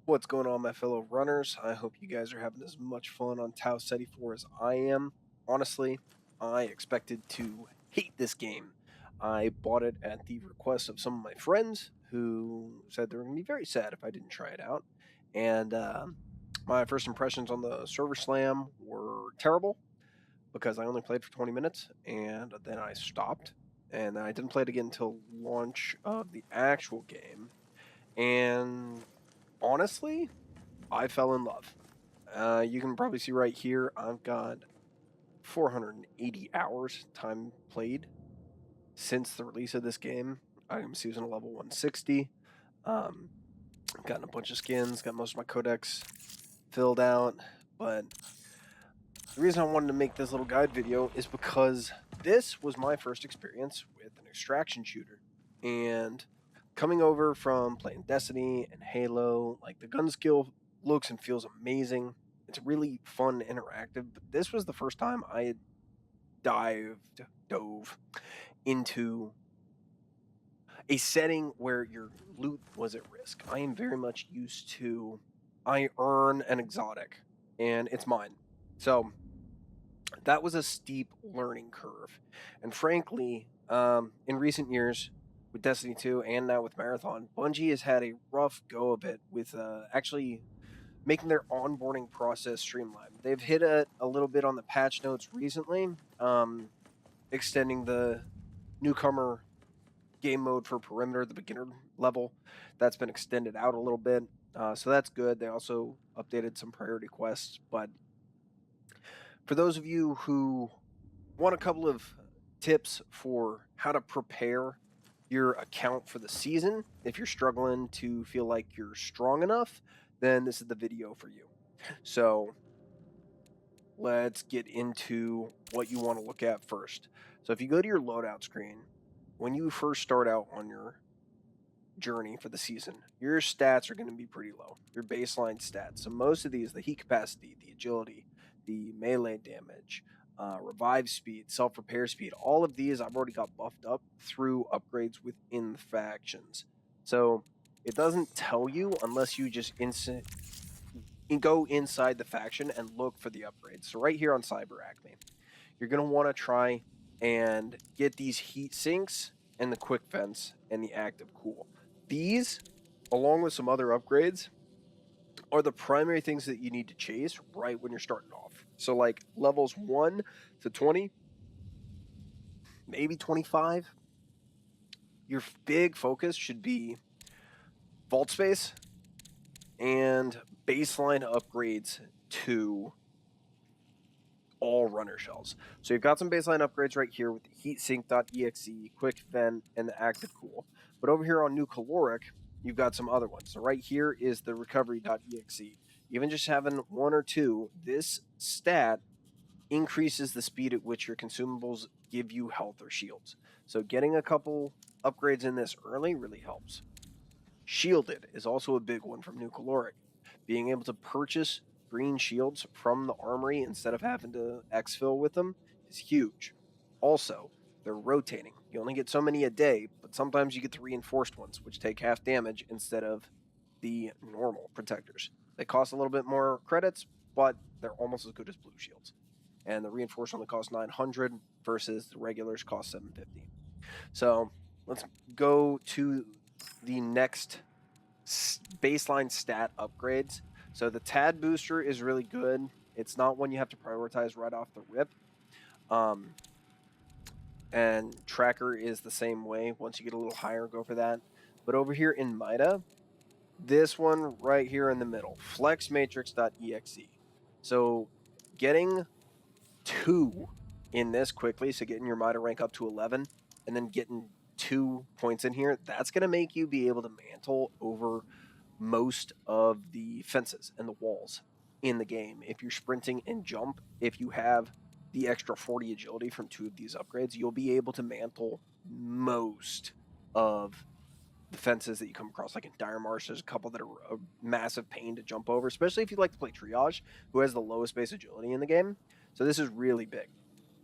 What's going on, my fellow runners? I hope you guys are having as much fun on Tau Ceti IV as I am. Honestly, I expected to hate this game. I bought it at the request of some of my friends who said they were going to be very sad if I didn't try it out. And my first impressions on the server slam were terrible because I only played for 20 minutes and then I stopped. And I didn't play it again until launch of the actual game. And honestly, I fell in love. You can probably see right here, I've got 480 hours time played since the release of this game. I'm season level 160. Gotten a bunch of skins, got most of my codex filled out, but the reason I wanted to make this little guide video is because this was my first experience with an extraction shooter. And coming over from playing Destiny and Halo, like the gun skill looks and feels amazing. It's really fun, interactive, but this was the first time I had dove into a setting where your loot was at risk. I am very much used to, I earn an exotic and it's mine. So that was a steep learning curve. And frankly, in recent years, with Destiny 2 and now with Marathon, Bungie has had a rough go of it with actually making their onboarding process streamlined. They've hit a little bit on the patch notes recently, extending the newcomer game mode for Perimeter, the beginner level. That's been extended out a little bit, so that's good. They also updated some priority quests, but for those of you who want a couple of tips for how to prepare your account for the season, if you're struggling to feel like you're strong enough, then this is the video for you. So let's get into what you want to look at first. So if you go to your loadout screen, when you first start out on your journey for the season, your stats are going to be pretty low, your baseline stats. So most of these, the heat capacity, the agility, the melee damage, revive speed, self-repair speed, all of these I've already got buffed up through upgrades within the factions. So it doesn't tell you unless you just go inside the faction and look for the upgrades. So right here on Cyber Acme, you're going to want to try and get these heat sinks and the quick fence and the active cool. These, along with some other upgrades, are the primary things that you need to chase right when you're starting off. So like levels 1 to 20, maybe 25, your big focus should be vault space and baseline upgrades to all runner shells. So you've got some baseline upgrades right here with the heatsink.exe, quick vent, and the active cool. But over here on new caloric, you've got some other ones. So right here is the recovery.exe. Even just having one or two, this stat increases the speed at which your consumables give you health or shields. So getting a couple upgrades in this early really helps. Shielded is also a big one from new caloric. Being able to purchase green shields from the armory instead of having to exfil with them is huge. Also, they're rotating. You only get so many a day, but sometimes you get the reinforced ones, which take half damage instead of the normal protectors. They cost a little bit more credits, but they're almost as good as blue shields. And the reinforced only cost 900 versus the regulars cost 750. So let's go to the next baseline stat upgrades. So the TAD booster is really good. It's not one you have to prioritize right off the rip. And tracker is the same way. Once you get a little higher, go for that. But over here in Mida, this one right here in the middle, flexmatrix.exe. So getting 2 in this quickly, so getting your Mida rank up to 11, and then getting 2 points in here, that's going to make you be able to mantle over most of the fences and the walls in the game. If you're sprinting and jump, if you have the extra 40 agility from 2 of these upgrades, you'll be able to mantle most of the fences that you come across. Like in Dire Marsh, there's a couple that are a massive pain to jump over, especially if you like to play Triage, who has the lowest base agility in the game. So this is really big.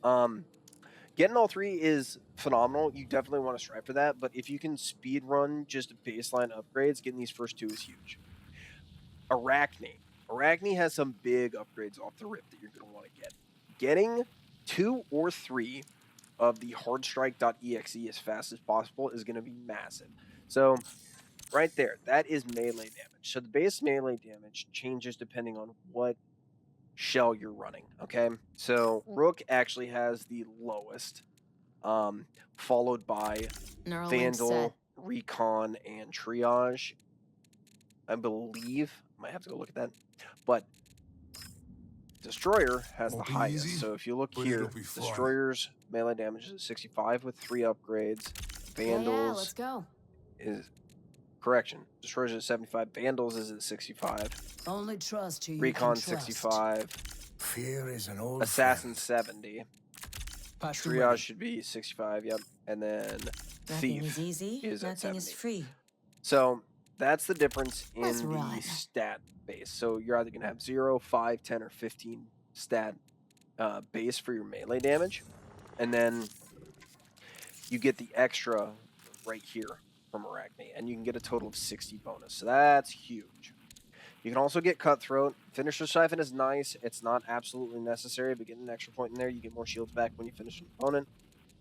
Getting all 3 is phenomenal. You definitely want to strive for that, but if you can speed run just baseline upgrades, getting these first 2 is huge. Arachne. Arachne has some big upgrades off the rip that you're going to want to get. Getting 2 or 3 of the hardstrike.exe as fast as possible is going to be massive. So right there, that is melee damage. So the base melee damage changes depending on what shell you're running, okay? So Rook actually has the lowest, followed by Vandal, Recon, and Triage, I believe. Might have to go look at that. But Destroyer has the highest. Easy, so if you look here, Destroyer's melee damage is 65 with 3 upgrades. Vandals let's go. is correction. Destroyer's at 75. Vandals is at 65. Only trust who you Recon can trust. 65. Fear is an old Assassin 70. Pastor Triage should be 65. Yep. And then Nothing Thief is easy. is at Nothing 70. is free. So that's the difference in Let's the run. stat base. So you're either going to have 0, 5, 10, or 15 stat base for your melee damage. And then you get the extra right here from Arachne. And you can get a total of 60 bonus. So that's huge. You can also get Cutthroat. Finisher Siphon is nice. It's not absolutely necessary, but getting an extra point in there, you get more shields back when you finish an opponent.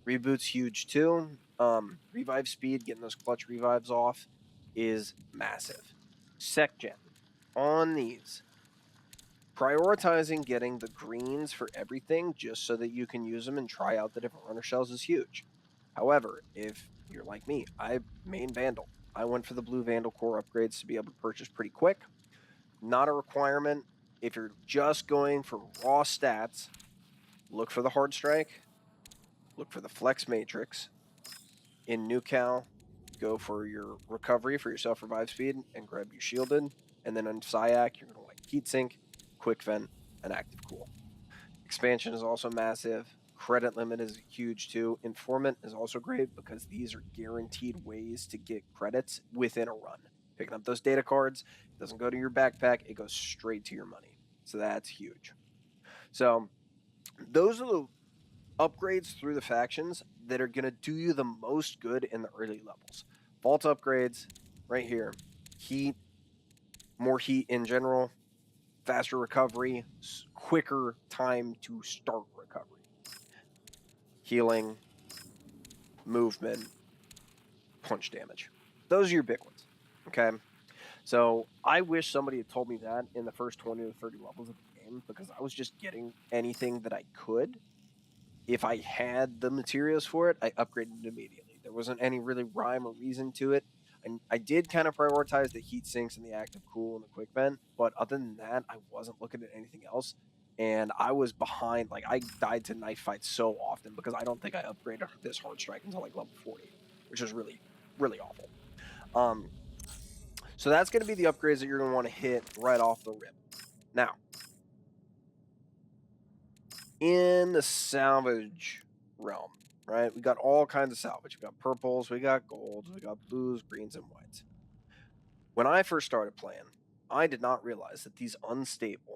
Reboot's huge too. Revive speed, getting those clutch revives off is massive. Sec Gen. On these, prioritizing getting the greens for everything just so that you can use them and try out the different runner shells is huge. However, if you're like me, I main Vandal. I went for the blue Vandal core upgrades to be able to purchase pretty quick. Not a requirement. If you're just going for raw stats, look for the Hard Strike. Look for the Flex Matrix. In New Cal, go for your recovery for your self-revive speed and grab your shielded. And then on Syac, you're going to like Heatsink, Quick Vent, and Active Cool. Expansion is also massive. Credit limit is huge too. Informant is also great because these are guaranteed ways to get credits within a run. Picking up those data cards, it doesn't go to your backpack, it goes straight to your money. So that's huge. So those are the upgrades through the factions that are going to do you the most good in the early levels. Vault upgrades, right here. Heat, more heat in general, faster recovery, quicker time to start recovery. Healing, movement, punch damage. Those are your big ones, okay? So I wish somebody had told me that in the first 20 to 30 levels of the game because I was just getting anything that I could. If I had the materials for it, I upgraded it immediately. There wasn't any really rhyme or reason to it. And I did kind of prioritize the heat sinks and the active cool and the quick vent, but other than that, I wasn't looking at anything else. And I was behind. Like, I died to knife fights so often because I don't think I upgraded this hard strike until like level 40, which is really, really awful. So that's going to be the upgrades that you're going to want to hit right off the rip. Now, in the salvage realm, right? We got all kinds of salvage. We got purples, we got golds, we got blues, greens, and whites. When I first started playing, I did not realize that these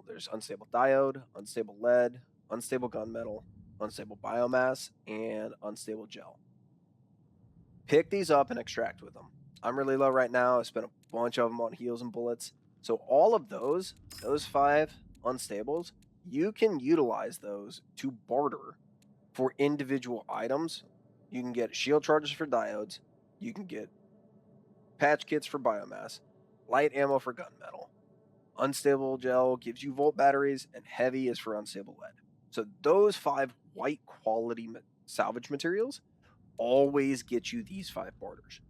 there's unstable diode, unstable lead, unstable gunmetal, unstable biomass, and unstable gel. Pick these up and extract with them. I'm really low right now. I spent a bunch of them on heals and bullets. So all of those 5 unstables, you can utilize those to barter for individual items. You can get shield charges for diodes. You can get patch kits for biomass, light ammo for gunmetal. Unstable gel gives you volt batteries, and heavy is for unstable lead. So those 5 white quality salvage materials always get you these 5 barters.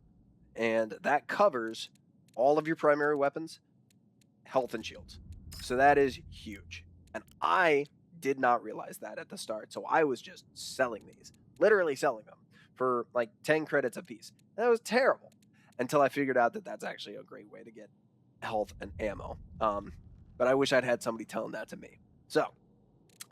And that covers all of your primary weapons, health, and shields. So that is huge. And I did not realize that at the start. So I was just selling these, literally selling them for like 10 credits a piece. That was terrible until I figured out that that's actually a great way to get health and ammo. But I wish I'd had somebody telling that to me. So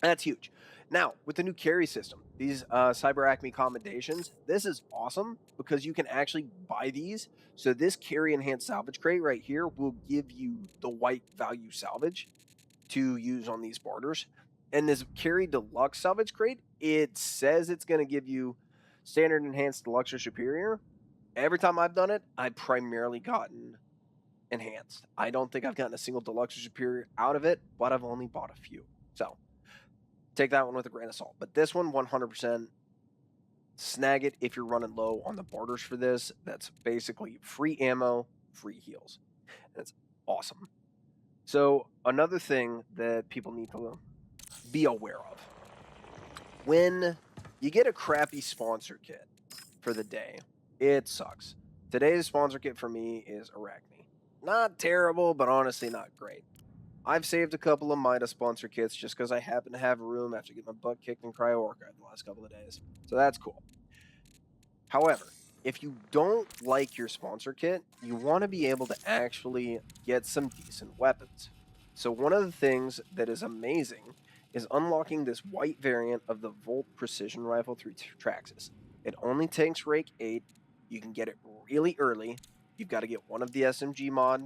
that's huge. Now, with the new carry system, these Cyber Acme commendations, this is awesome because you can actually buy these. So this carry enhanced salvage crate right here will give you the white value salvage to use on these barters. And this carry deluxe salvage crate, it says it's going to give you standard enhanced deluxe or superior. Every time I've done it, I've primarily gotten enhanced. I don't think I've gotten a single deluxe or superior out of it, but I've only bought a few. So take that one with a grain of salt. But this one, 100%, snag it if you're running low on the barters for this. That's basically free ammo, free heals. That's awesome. So another thing that people need to be aware of, when you get a crappy sponsor kit for the day, it sucks. Today's sponsor kit for me is Arachne. Not terrible, but honestly not great. I've saved a couple of Mida sponsor kits just because I happen to have room after getting my butt kicked in Cryo Archive the last couple of days. So that's cool. However, if you don't like your sponsor kit, you want to be able to actually get some decent weapons. So one of the things that is amazing is unlocking this white variant of the Volt Precision Rifle through Traxxas. It only takes Rake 8. You can get it really early. You've got to get one of the SMG mod,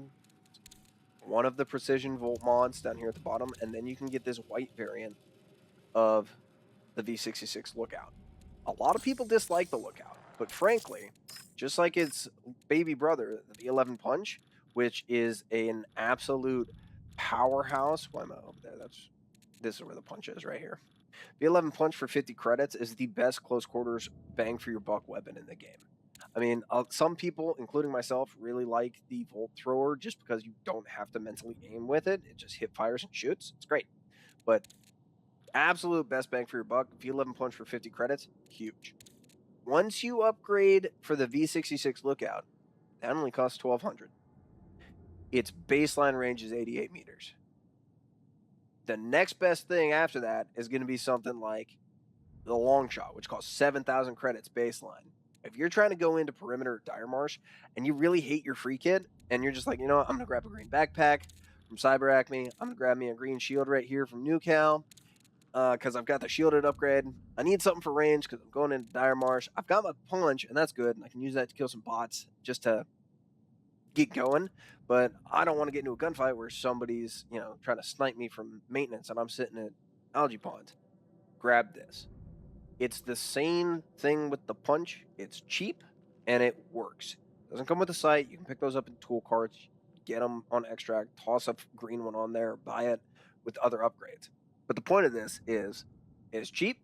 one of the Precision Volt mods down here at the bottom, and then you can get this white variant of the V66 Lookout. A lot of people dislike the Lookout, but frankly, just like its baby brother, the V11 Punch, which is an absolute powerhouse. Why am I over there? This is where the punch is, right here. V11 Punch for 50 credits is the best close quarters bang for your buck weapon in the game. I mean, some people, including myself, really like the Volt Thrower just because you don't have to mentally aim with it. It just hip fires and shoots. It's great. But absolute best bang for your buck, V11 Punch for 50 credits, huge. Once you upgrade for the V66 Lookout, that only costs 1,200. Its baseline range is 88 meters. The next best thing after that is going to be something like the Long Shot, which costs 7,000 credits baseline. If you're trying to go into Perimeter Dire Marsh and you really hate your free kit, and you're just like, you know what, I'm going to grab a green backpack from Cyber Acme, I'm going to grab me a green shield right here from NewCal, because I've got the shielded upgrade. I need something for range because I'm going into Dire Marsh. I've got my punch, and that's good, and I can use that to kill some bots just to get going. But I don't want to get into a gunfight where somebody's, trying to snipe me from maintenance and I'm sitting at Algae Pond. Grab this. It's the same thing with the punch. It's cheap and it works. Doesn't come with a sight. You can pick those up in tool carts, get them on extract, toss a green one on there, buy it with other upgrades. But the point of this is it's cheap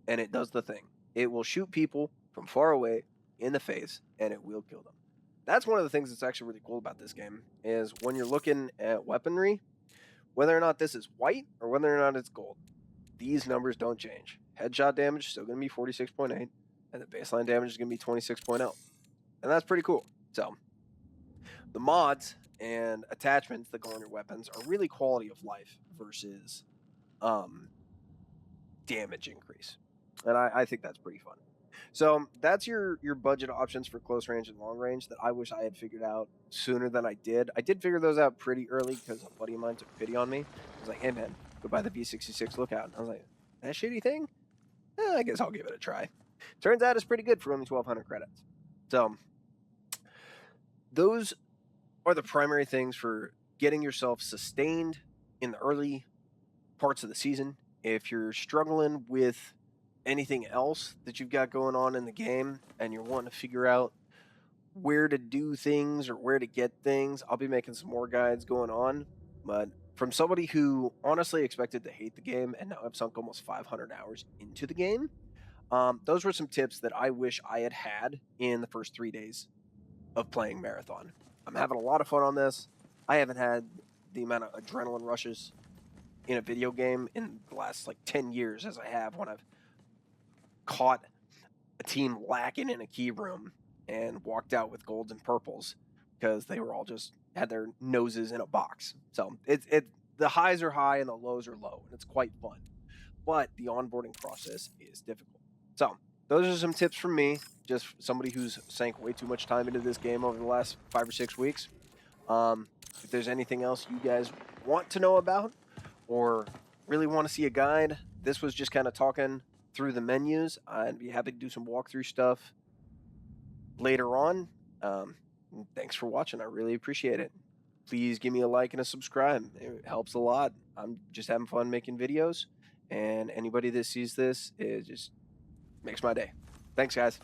and it does the thing. It will shoot people from far away in the face and it will kill them. That's one of the things that's actually really cool about this game is when you're looking at weaponry, whether or not this is white or whether or not it's gold, these numbers don't change. Headshot damage is still going to be 46.8, and the baseline damage is going to be 26.0. And that's pretty cool. So the mods and attachments that go on your weapons are really quality of life versus damage increase. And I think that's pretty fun. So that's your budget options for close range and long range that I wish I had figured out sooner than I did. I did figure those out pretty early because a buddy of mine took pity on me. He was like, hey man, go buy the V66 Lookout. And I was like, that shitty thing? I guess I'll give it a try. Turns out it's pretty good for only 1,200 credits. So those are the primary things for getting yourself sustained in the early parts of the season. If you're struggling with anything else that you've got going on in the game and you're wanting to figure out where to do things or where to get things, I'll be making some more guides going on. But from somebody who honestly expected to hate the game and now I've sunk almost 500 hours into the game, those were some tips that I wish I had had in the first 3 days of playing Marathon. I'm having a lot of fun on this. I haven't had the amount of adrenaline rushes in a video game in the last 10 years as I have when I've caught a team lacking in a key room and walked out with golds and purples because they were all just had their noses in a box. So the highs are high and the lows are low, and it's quite fun. But the onboarding process is difficult. So those are some tips from me, just somebody who's sank way too much time into this game over the last 5 or 6 weeks. If there's anything else you guys want to know about or really want to see a guide, this was just kind of talking through the menus. I'd be happy to do some walkthrough stuff later on. Thanks for watching. I really appreciate it. Please give me a like and a subscribe. It helps a lot. I'm just having fun making videos, and anybody that sees this, it just makes my day. Thanks, guys.